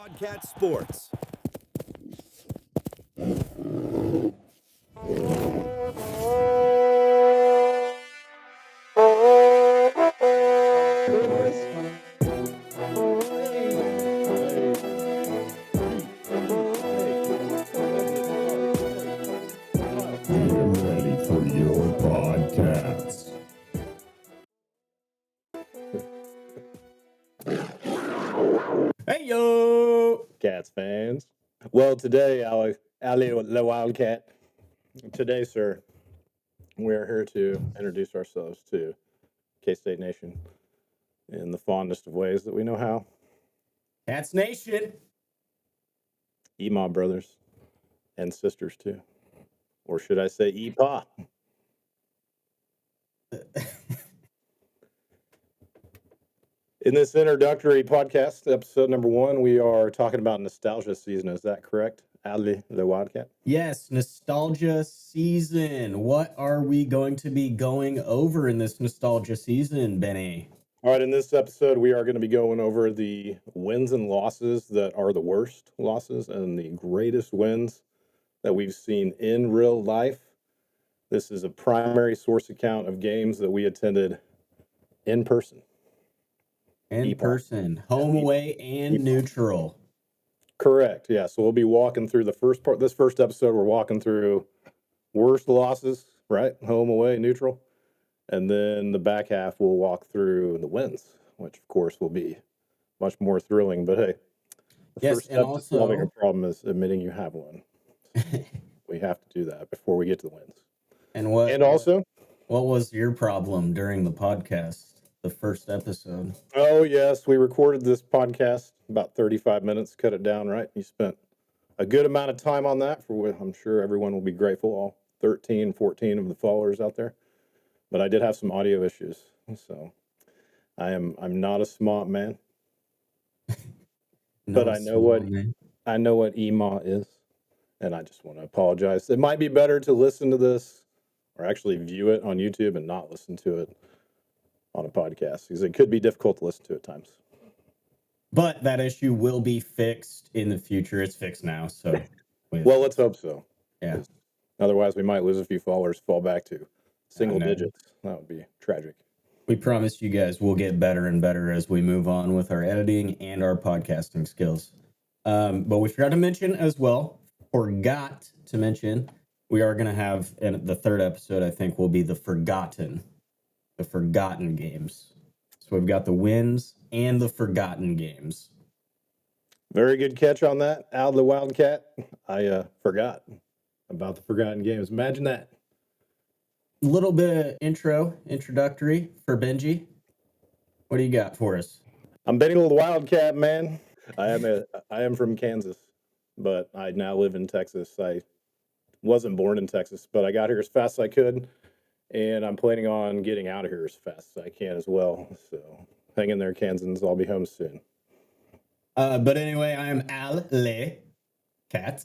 Paw'dCats Sports. Ready for your Paw'dCats. Hey yo, Cats fans. Well, today, Ali Le Wildcat. Today, sir, we are here to introduce ourselves to K-State Nation in the fondest of ways that we know how. Cats Nation. Ema brothers and sisters too, or should I say Epa? In this introductory podcast, episode number 1, we are talking about nostalgia season. Is that correct, Ali Le Wildcat? Yes, nostalgia season. What are we going to be going over in this nostalgia season, Benny? All right, in this episode, we are going to be going over the wins and losses that are the worst losses and the greatest wins that we've seen in real life. This is a primary source account of games that we attended in person. In person, home, away, and neutral. Correct, yeah. So we'll be walking through the first part. This first episode, we're walking through worst losses, right? Home, away, neutral. And then the back half, we'll walk through the wins, which of course will be much more thrilling. But hey, the first step to solving a problem is admitting you have one. We have to do that before we get to the wins. And what was your problem during the podcast, the first episode? Oh, yes, we recorded this podcast about 35 minutes, cut it down, right? You spent a good amount of time on that, for which I'm sure everyone will be grateful, all 13, 14 of the followers out there. But I did have some audio issues, so I'm not a smart man. But I know what EMA is, and I just want to apologize. It might be better to listen to this or actually view it on YouTube and not listen to it on a podcast, because it could be difficult to listen to at times. But that issue will be fixed in the future. It's fixed now, so. Well, let's hope so. Yeah. Otherwise, we might lose a few followers, fall back to single digits. That would be tragic. We promise you guys we'll get better and better as we move on with our editing and our podcasting skills. But we forgot to mention as well, we are going to have, and the third episode, I think, will be the forgotten games. So we've got the wins and the forgotten games. Very good catch on that, Al the Wildcat. I forgot about the forgotten games. Imagine that. Little bit of introductory for Benji. What do you got for us? I'm Benny Le Wildcat, man. I am from Kansas, but I now live in Texas. I wasn't born in Texas, but I got here as fast as I could, and I'm planning on getting out of here as fast as I can as well. So hang in there, Kansans. I'll be home soon. But anyway, I am Al Le Cat.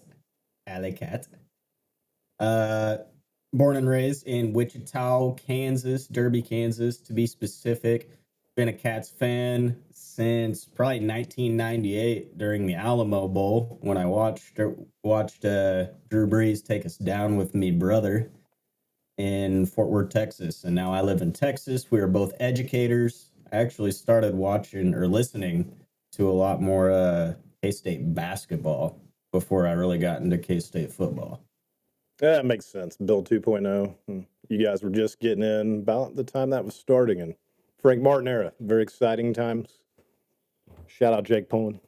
Born and raised in Wichita, Kansas, Derby, Kansas, to be specific. Been a Cats fan since probably 1998 during the Alamo Bowl, when I watched Drew Brees take us down with me brother in Fort Worth, Texas. And now I live in Texas. We are both educators. I actually started watching or listening to a lot more K-State basketball before I really got into K-State football. Yeah, that makes sense. Bill 2.0. You guys were just getting in about the time that was starting, and Frank Martin era. Very exciting times. Shout out Jake Pullen.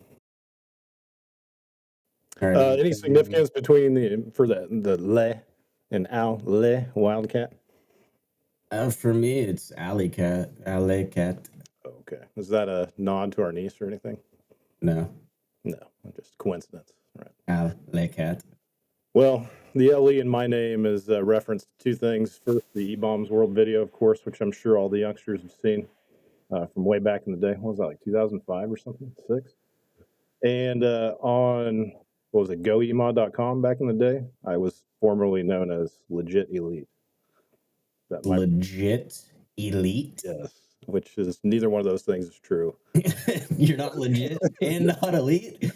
Any significance between the Le and Al Le Wildcat? For me, it's Alley Cat. Okay. Is that a nod to our niece or anything? No, just coincidence. Right. Alley Cat. Well, the LE in my name is a reference to two things. First, the E-Bombs World video, of course, which I'm sure all the youngsters have seen from way back in the day. What was that, like 2005 or something? 6? And on, goema.com back in the day, I was formerly known as Legit Elite. Legit Elite? Yes. which is neither one of those things is true. You're not legit and not elite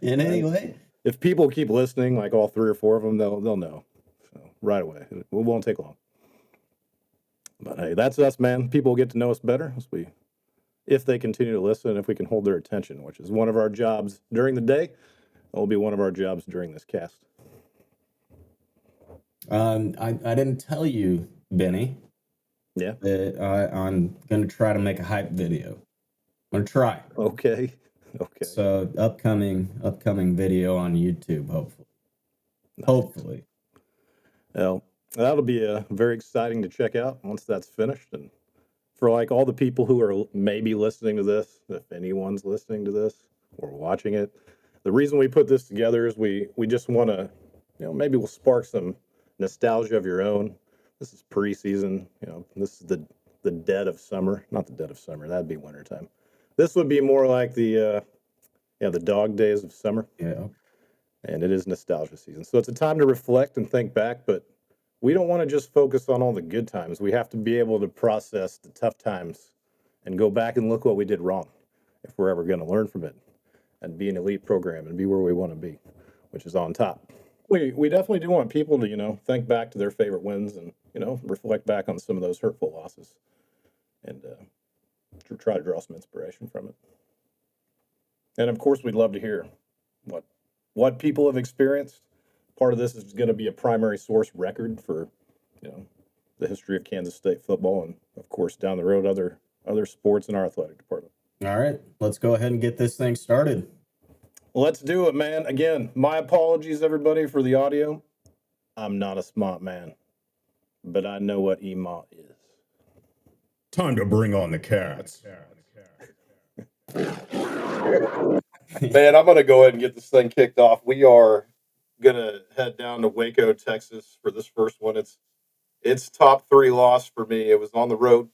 in any way. If people keep listening, like all 3 or 4 of them, they'll know. So right away, it won't take long. But hey, that's us, man. People get to know us better if they continue to listen, if we can hold their attention, which is one of our jobs during the day. It will be one of our jobs during this cast. I didn't tell you, Benny, Yeah. that I'm gonna try to make a hype video. I'm gonna try. Okay. So upcoming video on YouTube, hopefully. Nice. Hopefully. Well, that'll be very exciting to check out once that's finished. And for like all the people who are maybe listening to this, if anyone's listening to this or watching it, the reason we put this together is we just want to, maybe we'll spark some nostalgia of your own. This is preseason, this is the dead of summer, not the dead of summer. That'd be wintertime. This would be more like the dog days of summer. Yeah. And it is nostalgia season. So it's a time to reflect and think back, but we don't want to just focus on all the good times. We have to be able to process the tough times and go back and look what we did wrong if we're ever going to learn from it and be an elite program and be where we want to be, which is on top. We definitely do want people to, think back to their favorite wins and, reflect back on some of those hurtful losses and try to draw some inspiration from it. And of course, we'd love to hear what people have experienced. Part of this is going to be a primary source record for, the history of Kansas State football, and of course, down the road, other sports in our athletic department. All right, let's go ahead and get this thing started. Let's do it, man. Again, my apologies, everybody, for the audio. I'm not a smart man, but I know what EMA is. Time to bring on the cats. Man, I'm going to go ahead and get this thing kicked off. We are going to head down to Waco, Texas for this first one. It's top 3 loss for me. It was on the road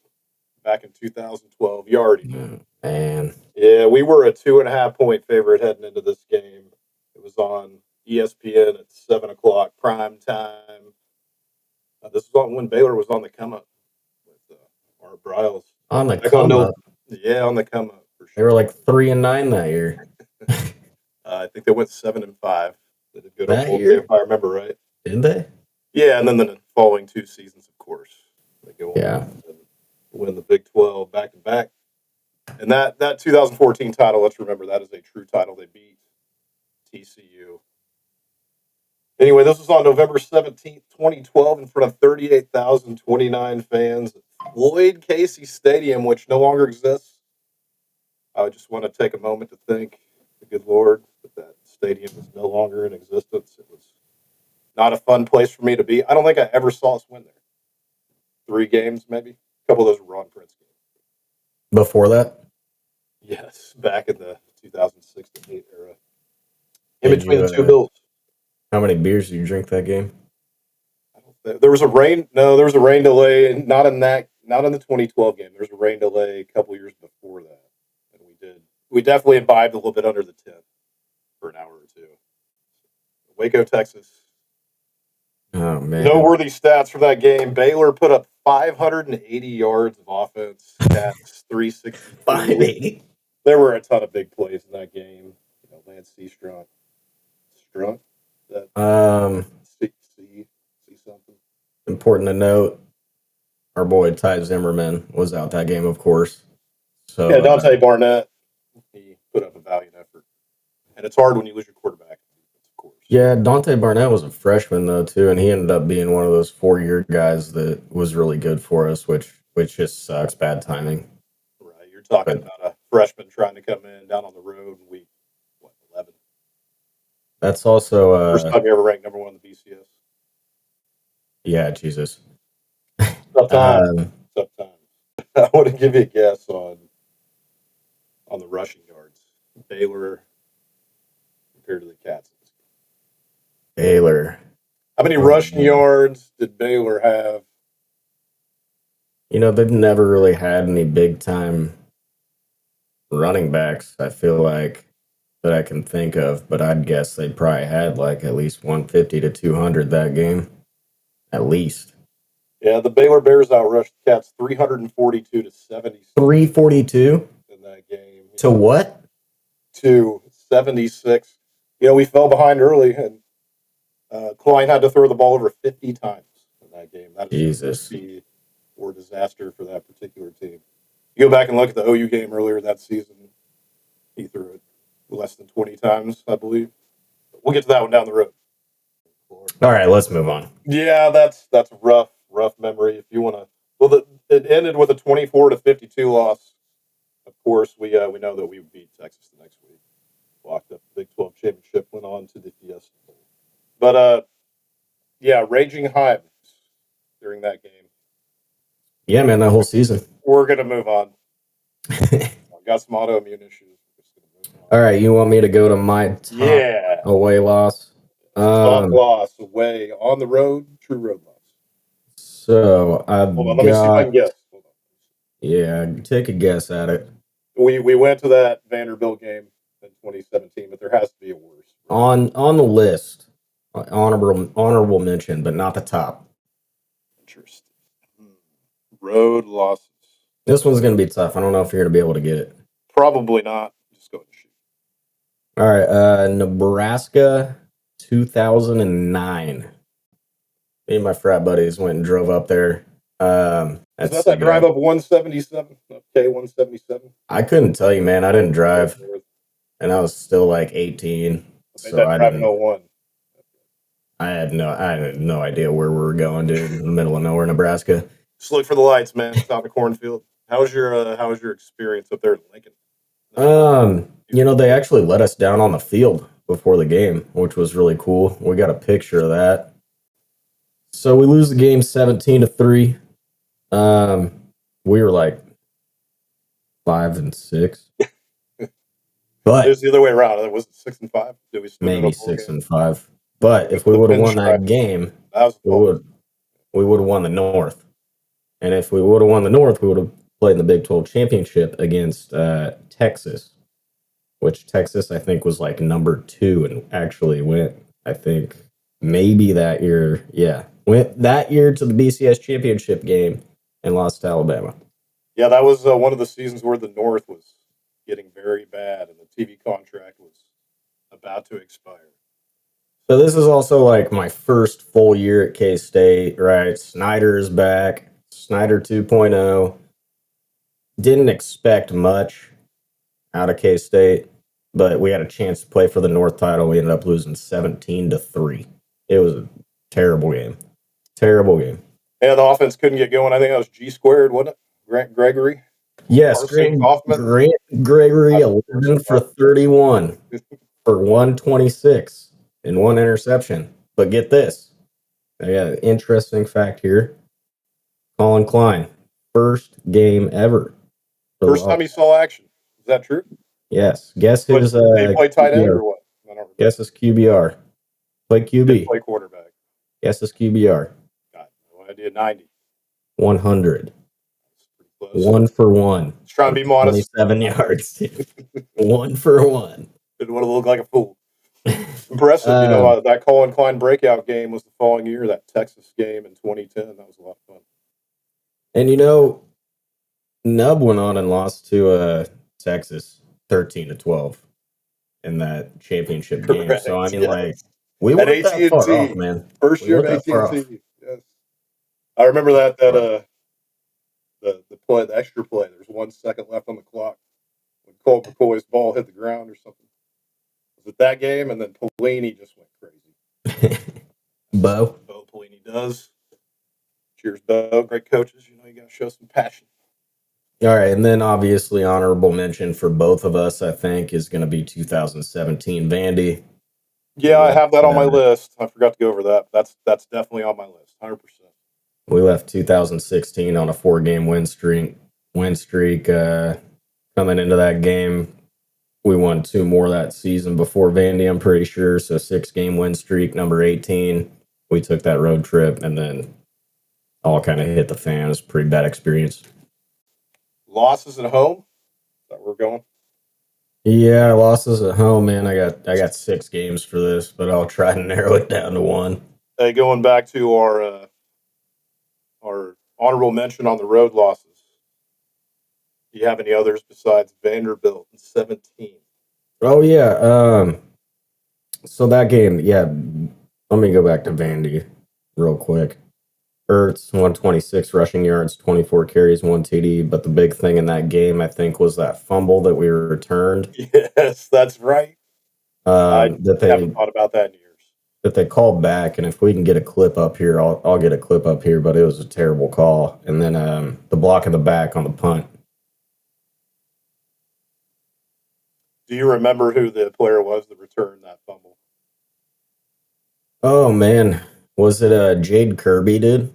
back in 2012. You already know. Man. Yeah, we were a 2.5 point favorite heading into this game. It was on ESPN at 7 o'clock prime time. This was when Baylor was on the come up with our Bryles. On the come up? Yeah, on the come up. For sure. They were like 3-9 that year. I think they went 7-5. They did good that on year, if I remember right. Did they? Yeah, and then the following 2 seasons, of course, they go on and win the Big 12 back to back. And that 2014 title, let's remember, that is a true title. They beat TCU. Anyway, this was on November 17th, 2012, in front of 38,029 fans at Lloyd Casey Stadium, which no longer exists. I just want to take a moment to thank the good Lord that stadium is no longer in existence. It was not a fun place for me to be. I don't think I ever saw us win there. 3 games, maybe. A couple of those were Ron Prince games. Before that? Yes, back in the 2006 to 2008 era. In between the 2 bills. How many beers did you drink that game? There was a rain delay, not in the 2012 game. There was a rain delay a couple years before that. And we definitely imbibed a little bit under the 10 for an hour or 2. Waco, Texas. Oh, man. Noteworthy stats for that game. Baylor put up 580 yards of offense. Cats 360. 580. There were a ton of big plays in that game. Lance C. Strunk. See something. Important to note, our boy Ty Zimmerman was out that game, of course. So yeah, Dante Barnett, he put up a valiant effort. And it's hard when you lose your quarterback, of course. Yeah, Dante Barnett was a freshman, though, too, and he ended up being one of those 4-year guys that was really good for us, which just sucks. Bad timing. Right. You're talking about a freshman trying to come in down on the road in week 11. That's also first time you ever ranked number 1 in the BCS. Yeah, Jesus. Sometimes. I want to give you a guess on the rushing yards. Baylor compared to the Cats. Baylor. How many rushing yards did Baylor have? They've never really had any big-time running backs, I feel like, that I can think of, but I'd guess they probably had like at least 150 to 200 that game. At least. Yeah, the Baylor Bears outrushed the Cats 342 to 76 342 in that game. to what? To 76. We fell behind early, and Klein had to throw the ball over 50 times in that game. That is Jesus. a recipe or disaster for that particular team. You go back and look at the OU game earlier that season. He threw it less than 20 times, I believe. We'll get to that one down the road. All right, let's move on. Yeah, that's a rough memory. If you want to, well, it ended with a 24 to 52 loss. Of course, we know that we beat Texas the next week. Locked up the Big 12 championship, went on to the Fiesta Bowl. But yeah, raging hives during that game. Yeah, man, that whole season. We're gonna move on. I've got some autoimmune issues. All right, you want me to go to my top away loss? Top loss away on the road, true road loss. So I've Hold on, let me see if I can guess. Hold on. Yeah, take a guess at it. We went to that Vanderbilt game in 2017, but there has to be a worse. On the list, honorable mention, but not the top. Interesting. Road losses. This one's going to be tough. I don't know if you're going to be able to get it. Probably not. Just go ahead and shoot. All right, Nebraska 2009. Me and my frat buddies went and drove up there. Is that drive up 177? Okay, 177. I couldn't tell you, man. I didn't drive, and I was still like 18. So I didn't. 01. I had no idea where we were going, dude. In the middle of nowhere, Nebraska. Just look for the lights, man. It's out in the cornfield. How was your experience up there in Lincoln? They actually let us down on the field before the game, which was really cool. We got a picture of that. So we lose the game 17-3. We were like 5-6. But it was the other way around. It was 6-5. Did we still maybe 6-5. But if we would have won that game, we would have won the North. And if we would have won the North, we would have played in the Big 12 championship against Texas, which Texas, I think, was like number 2 and actually went, I think, maybe that year. Yeah, went that year to the BCS championship game and lost to Alabama. Yeah, that was one of the seasons where the North was getting very bad and the TV contract was about to expire. So this is also like my first full year at K-State, right? Snyder is back. Snyder 2.0. Didn't expect much out of K-State, but we had a chance to play for the North title. We ended up losing 17-3. It was a terrible game. Terrible game. Yeah, the offense couldn't get going. I think that was G squared, wasn't it? Grant Gregory? Yes, Grant Gregory, 11 for 31 for 126 and 1 interception. But get this. I got an interesting fact here. Colin Klein, first game ever. First time he saw action. Is that true? Yes. Guess his did he play tight end or what? I don't remember. Guess his QBR. Play QB. Didn't play quarterback. Guess his QBR. Got no idea. 90. 100. That's pretty close. 1 for 1. He's trying to be modest. 27 yards. 1 for 1. Didn't want to look like a fool. Impressive. That Colin Klein breakout game was the following year, that Texas game in 2010. That was a lot of fun. And Nub went on and lost to Texas 13-12 in that championship game. Correct, So I mean, yes. like, we weren't that far off, man. First year of AT&T. Yes, I remember that the play, the extra play. There's 1 second left on the clock when Colt McCoy's ball hit the ground or something. Was it that game? And then Pelini just went crazy. Bo Pelini does. Cheers, Bo. Great coaches. You got to show some passion. All right, and then obviously honorable mention for both of us, I think, is going to be 2017 Vandy. Yeah, I have that on my list. I forgot to go over that. That's definitely on my list, 100%. We left 2016 on a 4-game win streak. Coming into that game, we won 2 more that season before Vandy, I'm pretty sure. So 6-game win streak, number 18. We took that road trip, and then all kind of hit the fan. It was a pretty bad experience. Losses at home? Is that where we're going? Yeah, losses at home, man. I got 6 games for this, but I'll try to narrow it down to 1. Hey, going back to our honorable mention on the road losses. Do you have any others besides Vanderbilt in 17? Oh yeah. So that game, yeah. Let me go back to Vandy real quick. Ertz, 126 rushing yards, 24 carries, 1 TD. But the big thing in that game, I think, was that fumble that we returned. Yes, that's right. I That haven't thought about that in years. they called back, and if we can get a clip up here, I'll get a clip up here. But it was a terrible call. And then the block in the back on the punt. Do you remember who the player was that returned that fumble? Oh man, was it Jade Kirby? Dude,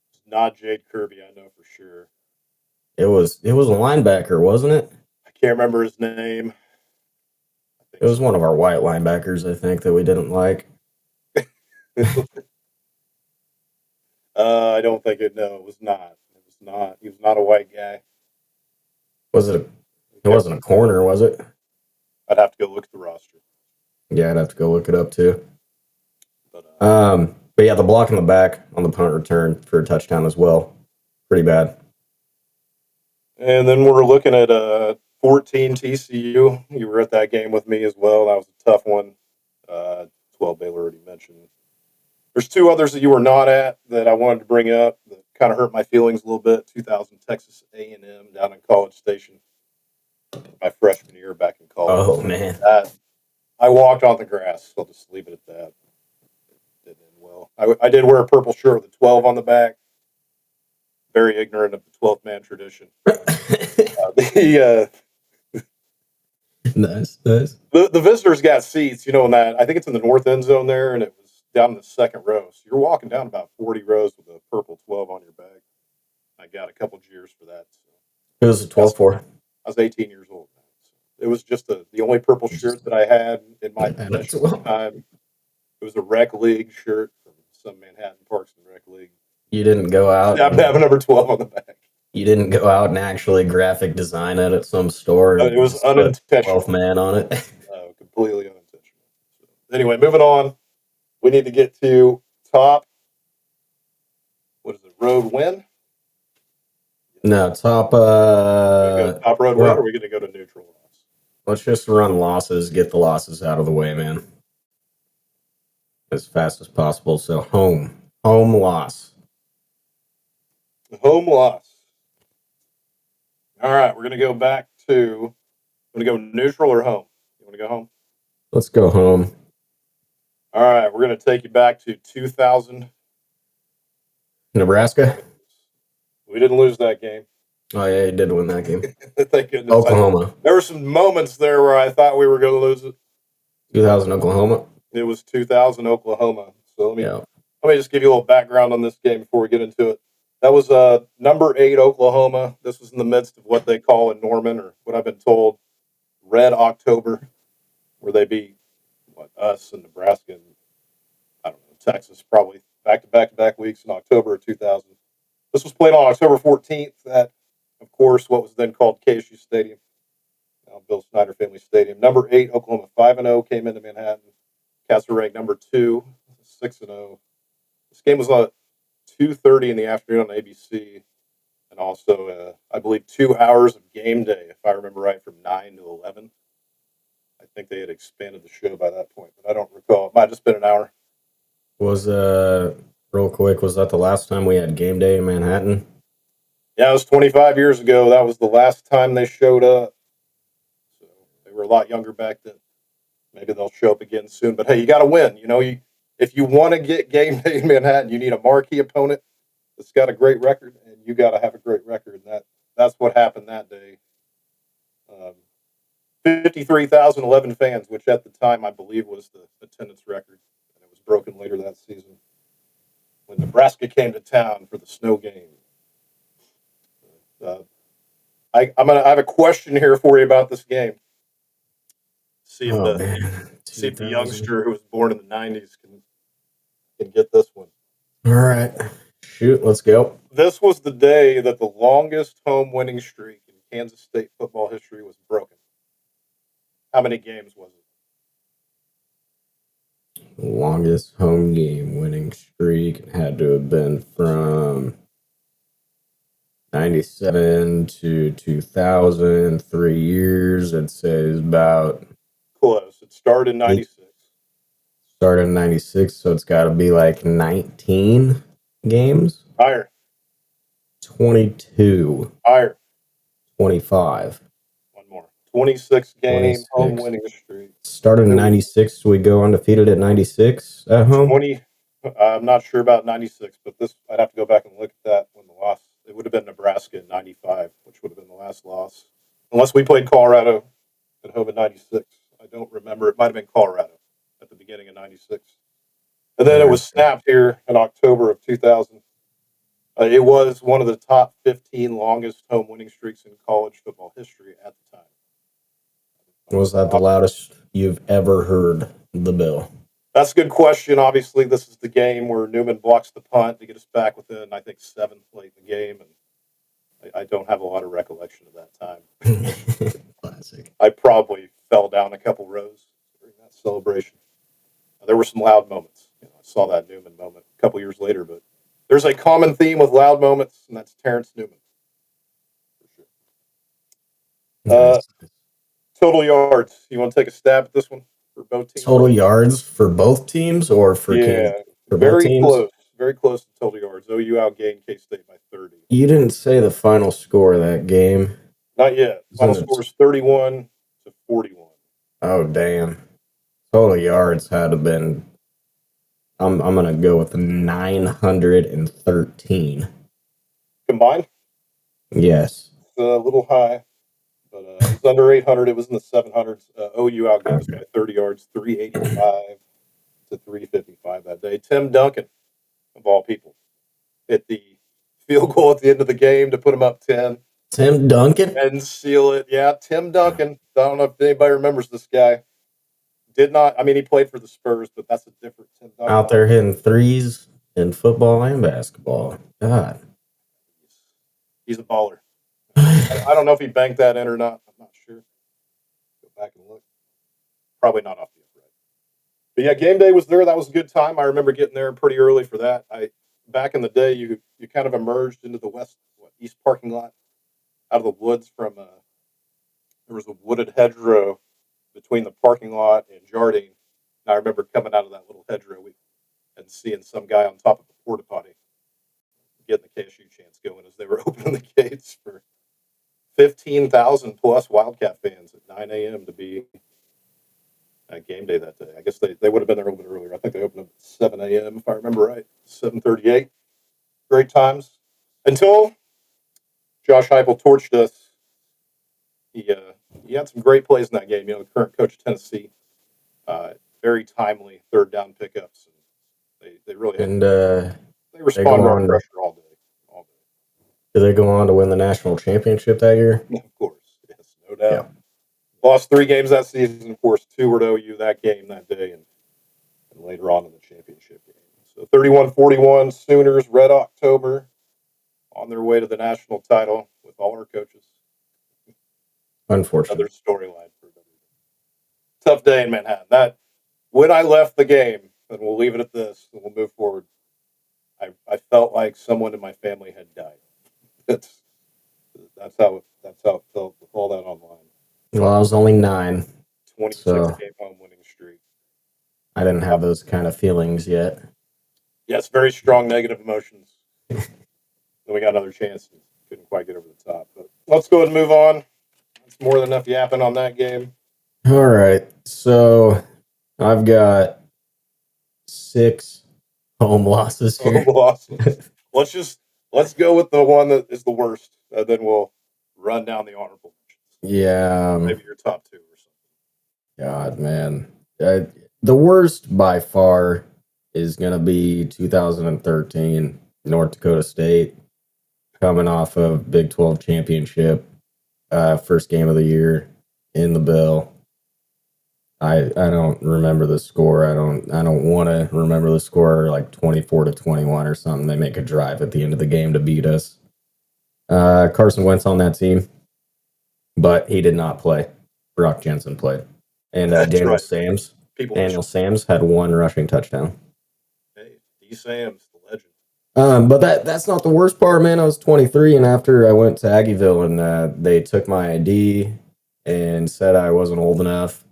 It's not Jade Kirby, I know for sure. it was a linebacker, wasn't it? I can't remember his name. I think It was one of our white linebackers, I think, that we didn't like. I don't think it. No, it was not. It was not. He was not a white guy. Was it? It wasn't a corner, was it? I'd have to go look at the roster. Yeah, I'd have to go look it up too. But But yeah, the block in the back on the punt return for a touchdown as well. Pretty bad. and then we're looking at 14 TCU. You were at that game with me as well. That was a tough one. 12 Baylor already mentioned. There's two others that you were not at that I wanted to bring up that kind of hurt my feelings a little bit. 2000 Texas A&M down in College Station. My freshman year back in college. Oh man. I walked on the grass. So I'll just leave it at that. Didn't end well. I did wear a purple shirt with a 12 on the back. Very ignorant of the 12th man tradition. Nice. The visitors got seats, in that, I think it's in the north end zone there, and it was down in the second row. So you're walking down about 40 rows with a purple 12 on your back. I got a couple jeers for that. So. It was a 12-4. I was 18 years old. So it was just the only purple shirt that I had in my possession at the time. It was a rec league shirt from some Manhattan Parks and Rec League. You didn't go out. I have a number 12 on the back. You didn't go out and actually graphic design it at some store. It was unintentional. 12 man on it. Completely unintentional. So, anyway, moving on. We need to get to top. What is it? Road win? No, top. Top road win, or are we going to go to neutral loss? Let's just run losses, get the losses out of the way, man. As fast as possible. So home loss. Home loss. All right, we're going to go back to. Want to go neutral or home? You want to go home? Let's go home. All right, we're going to take you back to 2000. Nebraska? We didn't lose that game. Oh, yeah, you did win that game. Thank goodness. Oklahoma. There were some moments there where I thought we were going to lose it. 2000 Oklahoma? It was 2000 Oklahoma. So let Yeah. me just give you a little background on this game before we get into it. That was number 8 Oklahoma. This was in the midst of what they call in Norman, or what I've been told, Red October, where they beat us and Nebraska and I don't know, Texas, probably back-to-back weeks in October of 2000. This was played on October 14th at, of course, what was then called KSU Stadium, now Bill Snyder Family Stadium. Number 8 Oklahoma 5-0 came into Manhattan. Cats were ranked number 2, 6-0. This game was on 2:30 in the afternoon on ABC, and also, I believe, 2 hours of game day, if I remember right, from 9 to 11. I think they had expanded the show by that point, but I don't recall. It might have just been an hour. Was, real quick, was that the last time we had game day in Manhattan? Yeah, it was 25 years ago. That was the last time they showed up. So they were a lot younger back then. Maybe they'll show up again soon. But hey, you got to win. If you want to get game day in Manhattan, you need a marquee opponent that's got a great record, and you got to have a great record. And that's what happened that day. 53,011 fans, which at the time I believe was the attendance record, and it was broken later that season when Nebraska came to town for the snow game. I have a question here for you about this game. See if the youngster who was born in the 90s can get this one. All right. Shoot, let's go. This was the day that the longest home winning streak in Kansas State football history was broken. How many games was it? Longest home game winning streak had to have been from 97 to 2000, 3 years. I'd say is about Close. It started in 96. started in 96, so it's got to be like 19 games. Higher. 22, Higher. 25. One more. 26 game 26. home winning streak. Started in 96, so we go undefeated at 96 at home. 20. I'm not sure about 96, but this I'd have to go back and look at that when the loss. It would have been Nebraska in 95, which would have been the last loss. Unless we played Colorado at home in 96. I don't remember. It might have been Colorado at the beginning of 96. And then it was snapped here in October of 2000. It was one of the top 15 longest home winning streaks in college football history at the time. Was that the loudest you've ever heard the bell? That's a good question. Obviously, this is the game where Newman blocks the punt to get us back within, I think, 7th late in the game. And I don't have a lot of recollection of that time. Classic. I probably fell down a couple rows during that celebration. There were some loud moments. I saw that Newman moment a couple years later, but there's a common theme with loud moments, and that's Terrence Newman. For sure. Nice. Total yards. You want to take a stab at this one for both teams? Total yards for both teams or for Yeah, for both very teams? close. Very close to total yards. OU outgained K-State by 30. You didn't say the final score of that game. Not yet. Final score was 31 to 41. Oh, damn. Total yards had to been, I'm going to go with 913. Combined? Yes. It's a little high, but it was under 800. It was in the 700s. OU outgained us by 30 yards, 385 to 355 that day. Tim Duncan, of all people, hit the field goal at the end of the game to put him up 10. Tim Duncan? And seal it. Yeah, Tim Duncan. I don't know if anybody remembers this guy. He played for the Spurs, but that's a different Tim Duncan. Out there hitting threes in football and basketball. God. He's a baller. I don't know if he banked that in or not. I'm not sure. Go back and look. Probably not off the upright. But yeah, game day was there. That was a good time. I remember getting there pretty early for that. Back in the day, you kind of emerged into the east parking lot out of the woods from there was a wooded hedgerow between the parking lot and Jardine. And I remember coming out of that little hedgerow and seeing some guy on top of the porta potty getting the KSU chants going as they were opening the gates for 15,000 plus Wildcat fans at 9 a.m. to be at game day that day. I guess they would have been there a little bit earlier. I think they opened up at 7 a.m. if I remember right. 7:38. Great times until Josh Heupel torched us. He had some great plays in that game. The current coach of Tennessee, very timely third down pickups. And they really they respond to our pressure all day. Did they go on to win the national championship that year? Of course, yes, no doubt. Yeah. Lost 3 games that season. Of course, 2 were to OU that game that day, and later on in the championship game. So 31-41 Sooners, Red October, on their way to the national title with all our coaches. Unfortunate. Another storyline for them. Tough day in Manhattan. When I left the game, and we'll leave it at this, and we'll move forward, I felt like someone in my family had died. That's how it felt with all that online. Well, I was only 9. 26 game home winning streak. I didn't have those kind of feelings yet. Yes, very strong negative emotions. Then we got another chance and couldn't quite get over the top. But let's go ahead and move on. That's more than enough yapping on that game. All right. So I've got 6 home losses here. Home losses. Let's go with the one that is the worst. Then we'll run down the honorable mentions. Yeah. Maybe your top 2 or something. God, man. The worst by far is going to be 2013 North Dakota State coming off of Big 12 championship, first game of the year in the Bill. I don't remember the score. I don't want to remember the score, like 24-21 or something. They make a drive at the end of the game to beat us. Carson Wentz on that team, but he did not play. Brock Jensen played. And Daniel Sams had 1 rushing touchdown. Hey, D. Sams, the legend. But that's not the worst part, man. I was 23, and after I went to Aggieville, and they took my ID and said I wasn't old enough.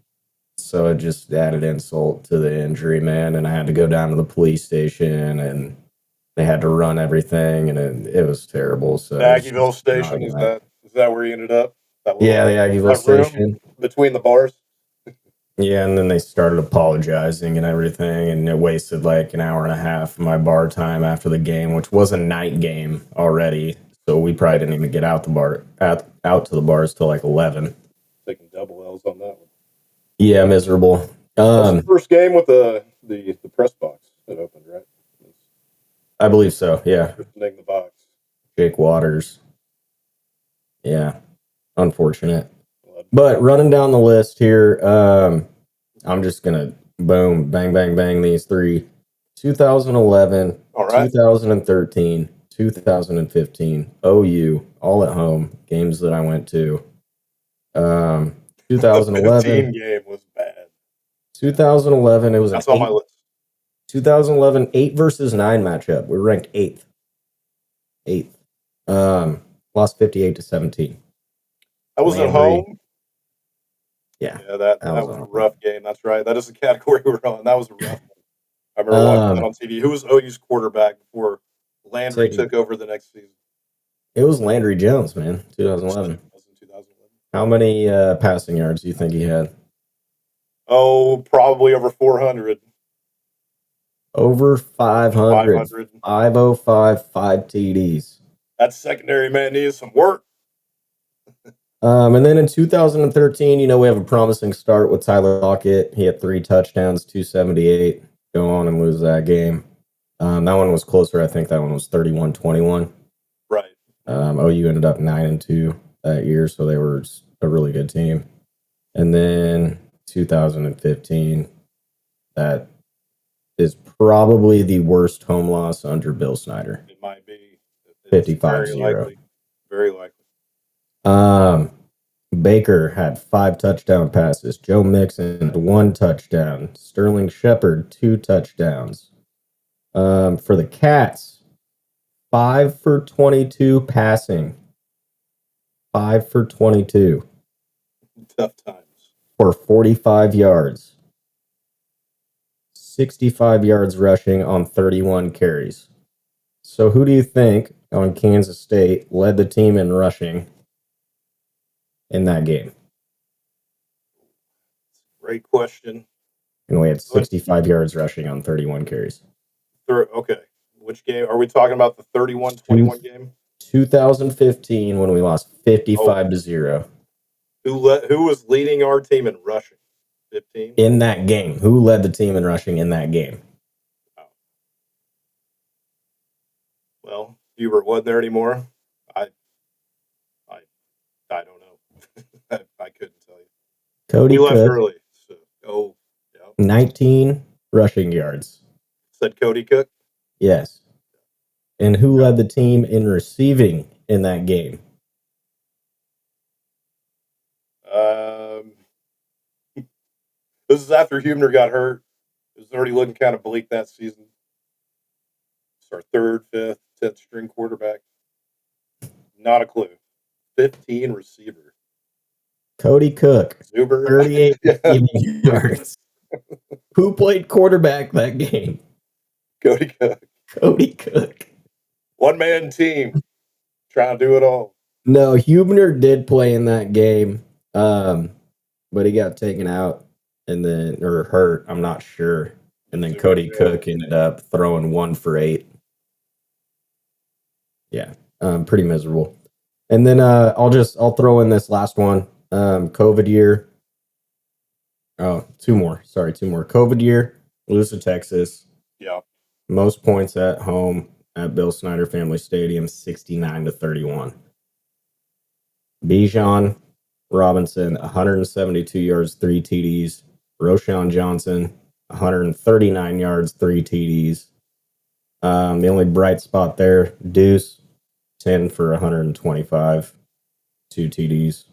So it just added insult to the injury, man. And I had to go down to the police station, and they had to run everything, and it was terrible. So The it's Aggieville just station, not is that. that where you ended up? That Yeah, the little, Aggieville that room station. between the bars? Yeah, and then they started apologizing and everything, and it wasted like an hour and a half of my bar time after the game, which was a night game already. So we probably didn't even get out out to the bars till like 11. Taking double L's on that one. Yeah, miserable. That's the first game with the press box that opened, right? I believe so. Yeah, Christening the box. Jake Waters. Yeah, unfortunate. But running down the list here, I'm just gonna boom, bang, bang, bang these three: 2011, All right. 2013, 2015. OU, all at home games that I went to. The 2011, 15 game was bad. 2011. It was That's an on my list. 2011 8 versus 9 matchup. We were ranked eighth. Eighth. Lost 58-17. That was at Landry. home. Yeah. Yeah, that was a rough game. That's right. That is the category we're on. That was a rough one. I remember watching that on TV. Who was OU's quarterback before Landry took over the next season? It was Landry Jones, man. 2011. That was in 2011. How many passing yards do you think he had? Oh, probably over 400. Over 500. 500. 505, 5 TDs. That secondary man needed some work. And then in 2013, we have a promising start with Tyler Lockett. He had 3 touchdowns, 278. Go on and lose that game. That one was closer. I think that one was 31-21. Right. OU ended up 9-2 that year, so they were a really good team. And then 2015, that is probably the worst home loss under Bill Snyder. It might be. 55-0. Very likely. Baker had 5 touchdown passes. Joe Mixon had 1 touchdown. Sterling Shepard 2 touchdowns. For the Cats, 5 for 22 passing. 5 for 22 Tough times. for 45 yards. 65 yards rushing on 31 carries. So who do you think on Kansas State led the team in rushing in that game? Great question. And we had 65 yards rushing on 31 carries. Okay. Which game? Are we talking about the 31-21 game? 2015 when we lost 55-0. Who was leading our team in rushing? 15? In that game. Who led the team in rushing in that game? Oh. Well, Hubert wasn't there anymore. I don't know. I couldn't tell you. Cody He left Cook, early. So, yeah. 19 rushing yards. Said Cody Cook? Yes. And who led the team in receiving in that game? This is after Hubner got hurt. It was already looking kind of bleak that season. It's our 3rd, 5th, 10th string quarterback. Not a clue. 15 receiver. Cody Cook, Zuber. 38 receiving yards. Who played quarterback that game? Cody Cook. Cody Cook. One-man team. Trying to do it all. No, Hubner did play in that game, but he got taken out or hurt. I'm not sure. And then Cody Cook ended up throwing 1 for 8. Yeah, pretty miserable. And then I'll throw in this last one. COVID year. Oh, 2 more. Sorry, 2 more. COVID year. Lose to Texas. Yeah. Most points at home at Bill Snyder Family Stadium, 69-31. Bijan Robinson, 172 yards, 3 TDs. Roshan Johnson, 139 yards, 3 TDs. The only bright spot there, Deuce, 10 for 125, 2 TDs.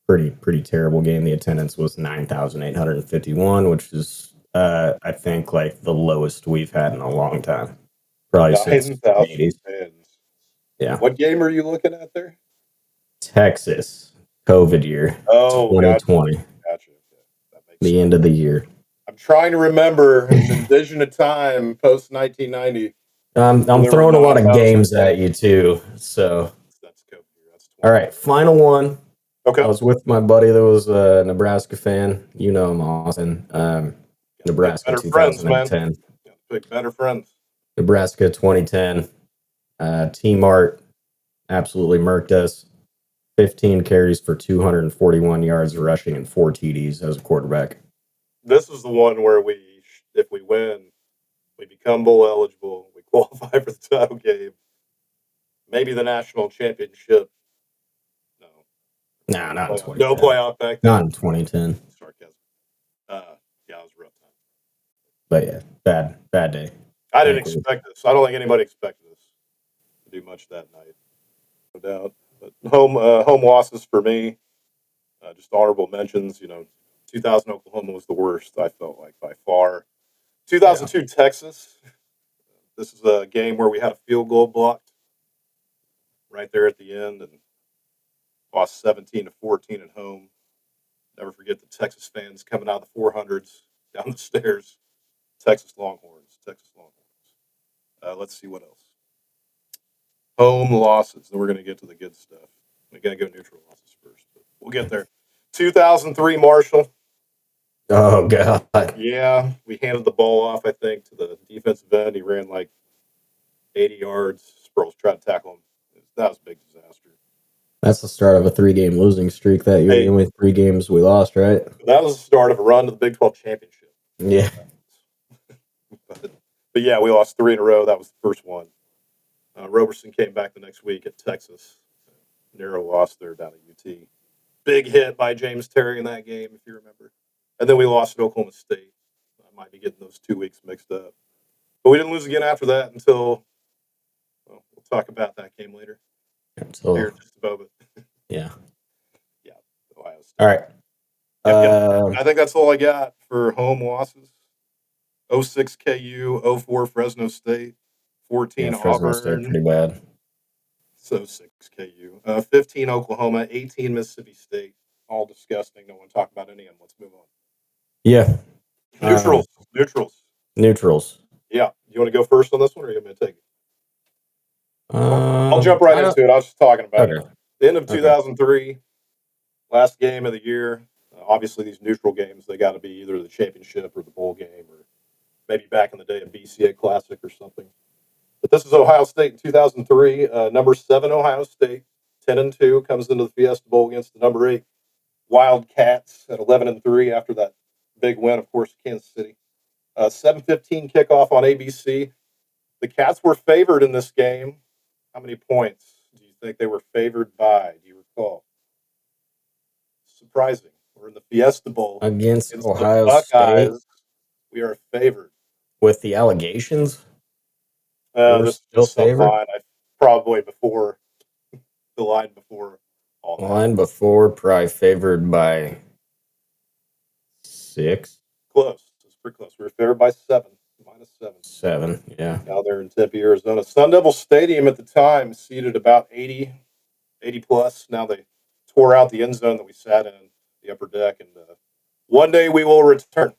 Pretty terrible game. The attendance was 9,851, which is, I think, like the lowest we've had in a long time. probably since the 9,000 80s. fans. Yeah. What game are you looking at there? Texas, COVID year, Oh, gotcha. 2020, Gotcha. Okay. That makes the sense. end of the year. I'm trying to remember and envision a time post 1990. I'm there were throwing a lot of 9,000 games at fans. you too. So, That's COVID year. That's 20. all right, final one. Okay. I was with my buddy that was a Nebraska fan. You know him, Austin. Nebraska Better friends, man. 2010. Pick better friends. Nebraska 2010. Team Art absolutely murked us. 15 carries for 241 yards rushing and 4 TDs as a quarterback. This is the one where if we win, we become bowl eligible. We qualify for the title game. Maybe the national championship. No. Nah, not in 2010. No playoff back then. Not in 2010. Sarcasm. Yeah, it was a rough time. But yeah, bad day. I didn't expect this. I don't think anybody expected us to do much that night. No doubt. But home losses for me. Just honorable mentions. 2000 Oklahoma was the worst, I felt like, by far. 2002 Texas. This is a game where we had a field goal blocked right there at the end and lost 17-14 at home. Never forget the Texas fans coming out of the 400s down the stairs. Texas Longhorns. Let's see what else. Home losses. Then we're going to get to the good stuff. We got to go neutral losses first, but we'll get there. 2003 Marshall. Oh, God. Yeah, we handed the ball off, I think, to the defensive end. He ran like 80 yards. Sproles tried to tackle him. That was a big disaster. That's the start of a 3-game losing streak that year. Hey. The only 3 games we lost, right? That was the start of a run to the Big 12 championship. Yeah. But yeah, we lost 3 in a row. That was the first one. Roberson came back the next week at Texas. Narrow loss there down at UT. Big hit by James Terry in that game, if you remember. And then we lost at Oklahoma State. I might be getting those 2 weeks mixed up. But we didn't lose again after that until, we'll talk about that game later. Here in just a moment. Yeah. Yeah. Ohio State. All right. I think that's all I got for home losses. 06 KU, 04 Fresno State, 14 Fresno State Auburn. pretty bad. So 6 KU, 15 Oklahoma, 18 Mississippi State. All disgusting. Don't want to talk about any of them. Let's move on. Yeah. Neutrals. Yeah. You want to go first on this one, or are you going to take it? I'll jump right into it. I was just talking about it. The end of 2003, last game of the year. Obviously, these neutral games, they got to be either the championship or the bowl game, or maybe back in the day a BCA Classic or something. But this is Ohio State in 2003. Number 7 Ohio State, 10-2, comes into the Fiesta Bowl against the number 8 Wildcats at 11-3 after that big win, of course, Kansas City. 7:15 kickoff on ABC. The Cats were favored in this game. How many points do you think they were favored by? Do you recall? Surprising. We're in the Fiesta Bowl against Ohio State. We are favored. With the allegations? This is some line. Probably before the line before all that. Line before, probably favored by 6. Close. It's pretty close. We were favored by 7. -7. 7, yeah. Out there in Tempe, Arizona. Sun Devil Stadium at the time seated about 80 plus. Now they tore out the end zone that we sat in, the upper deck. And one day we will return.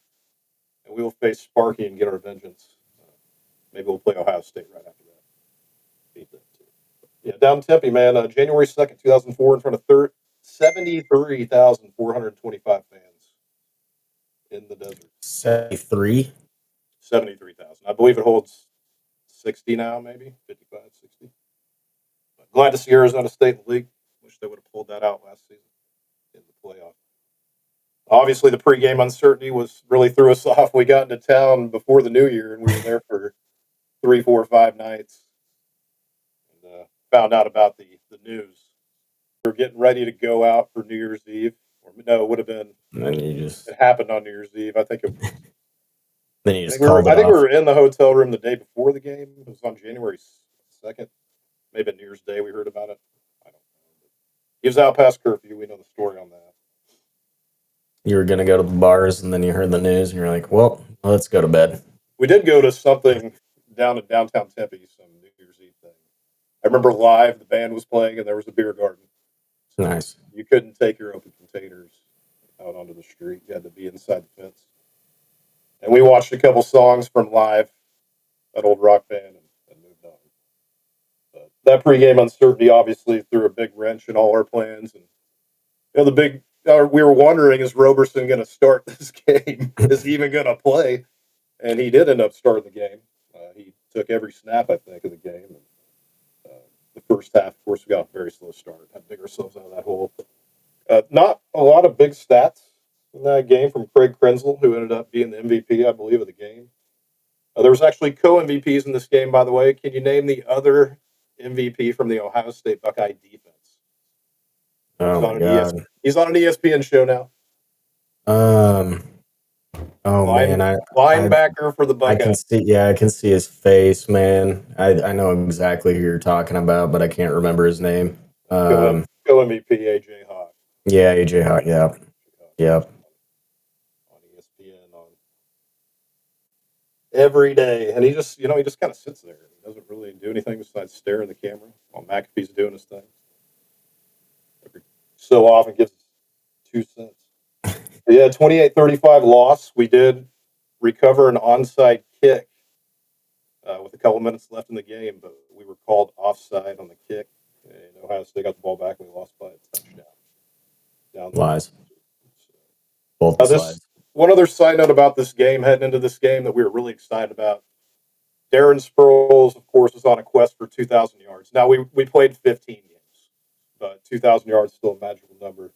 And we will face Sparky and get our vengeance. Maybe we'll play Ohio State right after that. Beat them too. Yeah, down in Tempe, man. January 2nd, 2004, in front of 73,425 fans in the desert. 73,000. I believe it holds 60 now, maybe 55, 60. But glad to see Arizona State in the league. Wish they would have pulled that out last season in the playoff. Obviously, the pregame uncertainty really threw us off. We got into town before the new year, and we were there for 3, 4, 5 nights. And found out about the news. We were getting ready to go out for New Year's Eve. Or no, it would have been. It happened on New Year's Eve. I think it was. Then you just called it off. I think we were in the hotel room the day before the game. It was on January 2nd. Maybe New Year's Day we heard about it. I don't know. He was out past curfew. We know the story on that. You were going to go to the bars, and then you heard the news, and you're like, well, let's go to bed. We did go to something down in downtown Tempe, some New Year's Eve thing. I remember Live, the band was playing, and there was a beer garden. So Nice. you couldn't take your open containers out onto the street. You had to be inside the fence. And we watched a couple songs from Live, that old rock band, and moved on. But that pregame uncertainty obviously threw a big wrench in all our plans. And the big we were wondering, is Roberson going to start this game? Is he even going to play? And he did end up starting the game. He took every snap, I think, of the game. And, the first half, of course, we got a very slow start. Had to dig ourselves out of that hole. Not a lot of big stats in that game from Craig Krenzel, who ended up being the MVP, I believe, of the game. There was actually co-MVPs in this game, by the way. Can you name the other MVP from the Ohio State Buckeye defense? Oh my God. He's on an ESPN show now. Man, Linebacker for the I can Buckeyes. I can see his face, man. I know exactly who you're talking about, but I can't remember his name. Co-MVP AJ Hawk. Yeah, AJ Hawk. Yep. On ESPN on every day, and he just kind of sits there. He doesn't really do anything besides stare at the camera while McAfee's doing his thing. Every so often gives 2 cents. Yeah, 28-35 loss. We did recover an onside kick with a couple minutes left in the game, but we were called offside on the kick. And Ohio State got the ball back, and we lost by a touchdown. Lies. Both the sides. One other side note about this game, heading into this game that we were really excited about. Darren Sproles, of course, is on a quest for 2,000 yards. Now, we played 15 games, but 2,000 yards is still a magical number.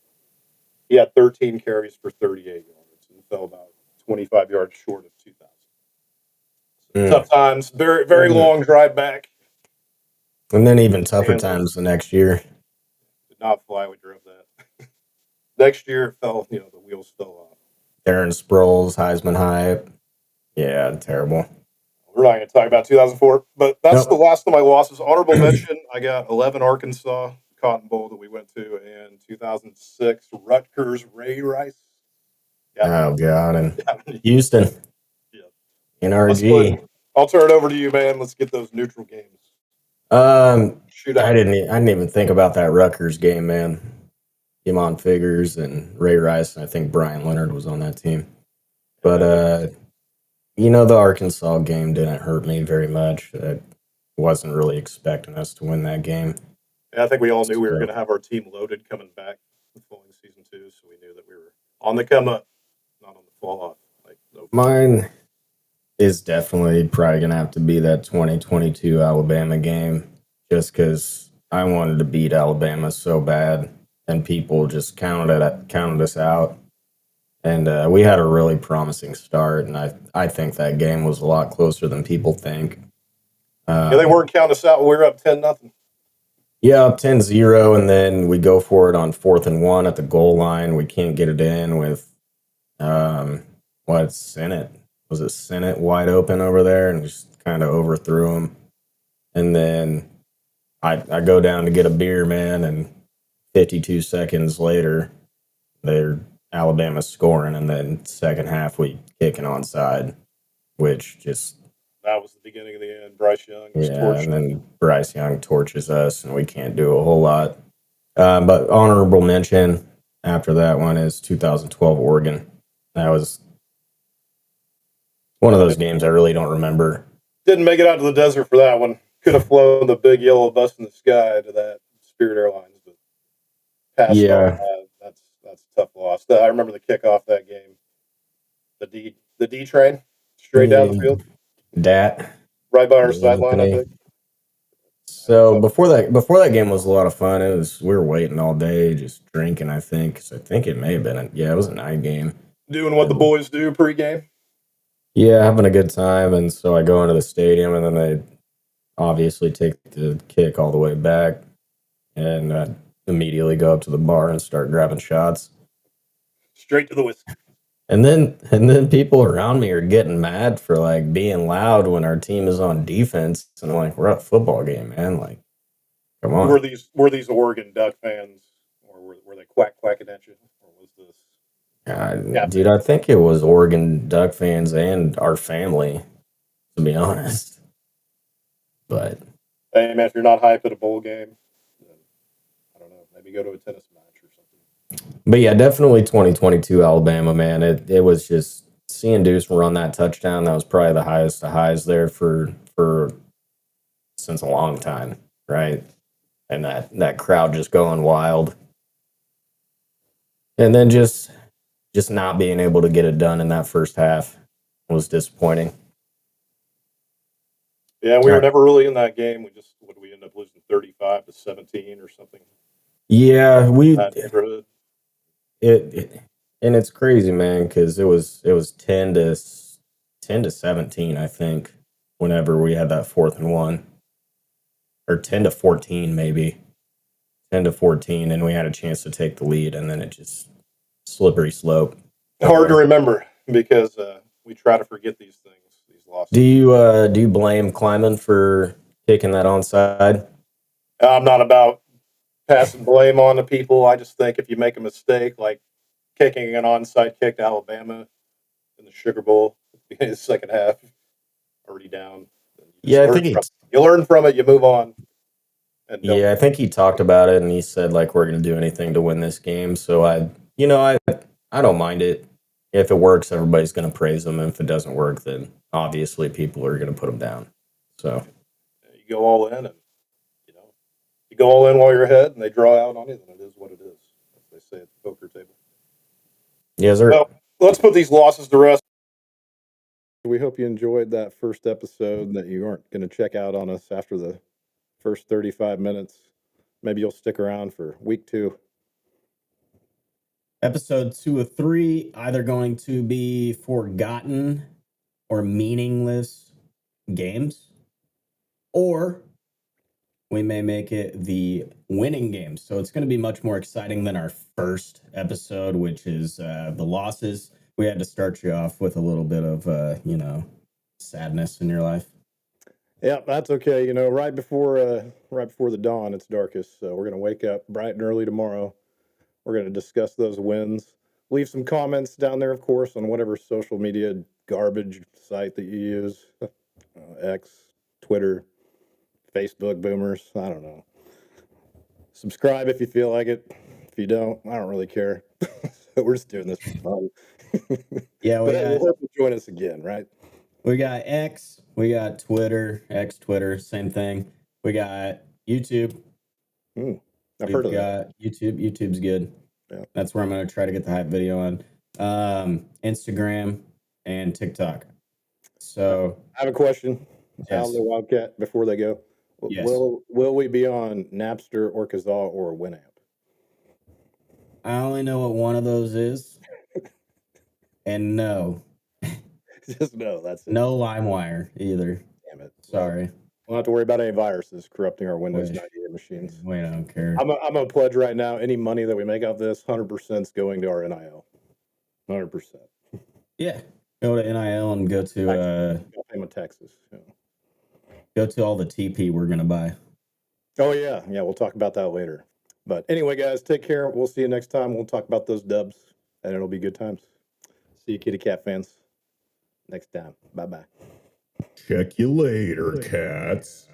He had 13 carries for 38 yards and fell about 25 yards short of 2,000. Tough times. Very, very long drive back. And then even tougher times the next year. Did not fly. We drove that. Next year, it fell. The wheels fell off. Darren Sproles, Heisman hype. Yeah, terrible. We're not going to talk about 2004, but that's the last of my losses. Honorable mention, I got 11 Arkansas Cotton Bowl that we went to, and 2006 Rutgers Ray Rice. Oh God, and Houston. Yeah. NRG. I'll turn it over to you, man. Let's get those neutral games. Shoot out. I didn't even think about that Rutgers game, man. Iman Figures and Ray Rice, and I think Brian Leonard was on that team. But the Arkansas game didn't hurt me very much. I wasn't really expecting us to win that game. Yeah, I think we all knew we were going to have our team loaded coming back the following season too, so we knew that we were on the come up, not on the fall off. Mine is definitely probably going to have to be that 2022 Alabama game, just because I wanted to beat Alabama so bad, and people just counted us out. And we had a really promising start, and I think that game was a lot closer than people think. They weren't counting us out when we were up 10-0. Yeah, up 10-0, and then we go for it on 4th and 1 at the goal line. We can't get it in with Senate? Was it Senate wide open over there, and just kind of overthrew him. And then I go down to get a beer, man, and 52 seconds later, Alabama scoring, and then second half we kick an onside, which just... That was the beginning of the end. Bryce Young was and then Bryce Young torches us, and we can't do a whole lot. But honorable mention after that one is 2012 Oregon. That was one of those games I really don't remember. Didn't make it out to the desert for that one. Could have flown the big yellow bus in the sky to that Spirit Airlines, but passed on that. That's a tough loss. I remember the kickoff that game. The D train straight down the field. Dat. Right by our sideline, I think. So before that game was a lot of fun. We were waiting all day, just drinking, I think. 'Cause I think it may have been it was a night game. Doing what the boys do pregame. Yeah, having a good time. And so I go into the stadium, and then they obviously take the kick all the way back, and immediately go up to the bar and start grabbing shots. Straight to the whiskey. And then people around me are getting mad for being loud when our team is on defense, and I'm like, we're at a football game, man. Come on. Were these Oregon Duck fans, or were they quacking at you, or was this? Dude, I think it was Oregon Duck fans and our family, to be honest. But Hey, man, if you're not hyped at a bowl game, then, I don't know, maybe go to a tennis match or something. But yeah, definitely 2022 Alabama, man. It was just seeing Deuce run that touchdown. That was probably the highest of highs there for since a long time, right? And that crowd just going wild, and then just not being able to get it done in that first half was disappointing. Yeah, we were never really in that game. What did we end up losing, 35-17 or something? Yeah, That neighborhood. And it's crazy, man, because it was 10 to 17, I think, whenever we had that 4th and 1, or 10 to 14, maybe 10 to 14, and we had a chance to take the lead, and then it just slippery slope. Hard to remember because we try to forget these things, these losses. Do you blame Kleiman for kicking that onside? I'm not about passing blame on the people. I just think if you make a mistake, like kicking an onside kick to Alabama in the Sugar Bowl in the second half, already down. Yeah, I think you learn from it, you move on. I think he talked about it, and he said, like, we're going to do anything to win this game. So I don't mind it. If it works, everybody's going to praise him. And if it doesn't work, then obviously people are going to put him down. So you go all in, and you go all in while you're ahead, and they draw out on you. Then it is what it is, as they say at the poker table. Yes, sir. Well, let's put these losses to rest. We hope you enjoyed that first episode, that you aren't going to check out on us after the first 35 minutes. Maybe you'll stick around for week 2. Episode 2 of 3, either going to be forgotten or meaningless games, or we may make it the winning games. So it's going to be much more exciting than our first episode, which is the losses. We had to start you off with a little bit of, sadness in your life. Yeah, that's okay. Right before the dawn, it's darkest. So we're going to wake up bright and early tomorrow. We're going to discuss those wins. Leave some comments down there, of course, on whatever social media garbage site that you use. X, Twitter, Facebook, boomers. I don't know. Subscribe if you feel like it. If you don't, I don't really care. We're just doing this for fun. Yeah, we hope you join us again, right? We got X, we got Twitter, X, Twitter, same thing. We got YouTube. I've heard of that. YouTube. YouTube's good. Yeah. That's where I'm going to try to get the hype video on. Instagram and TikTok. So I have a question. Yes. The Wildcat, before they go. Yes. Will we be on Napster or Kazaa or Winamp? I only know what one of those is. And no. Just no, that's it. No LimeWire either. Damn it. Sorry. We'll not have to worry about any viruses corrupting our Windows 98 machines. Wait, I don't care. I'm going to pledge right now, any money that we make off this, 100% is going to our NIL. 100%. Yeah. Go to NIL and go to pay my taxes. Yeah. Go to all the TP we're gonna buy. Oh yeah, we'll talk about that later. But anyway, guys, take care. We'll see you next time. We'll talk about those dubs, and it'll be good times. See you, kitty cat fans, next time. Bye. Check you later, cats.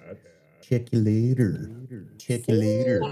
Check you later. Check you later.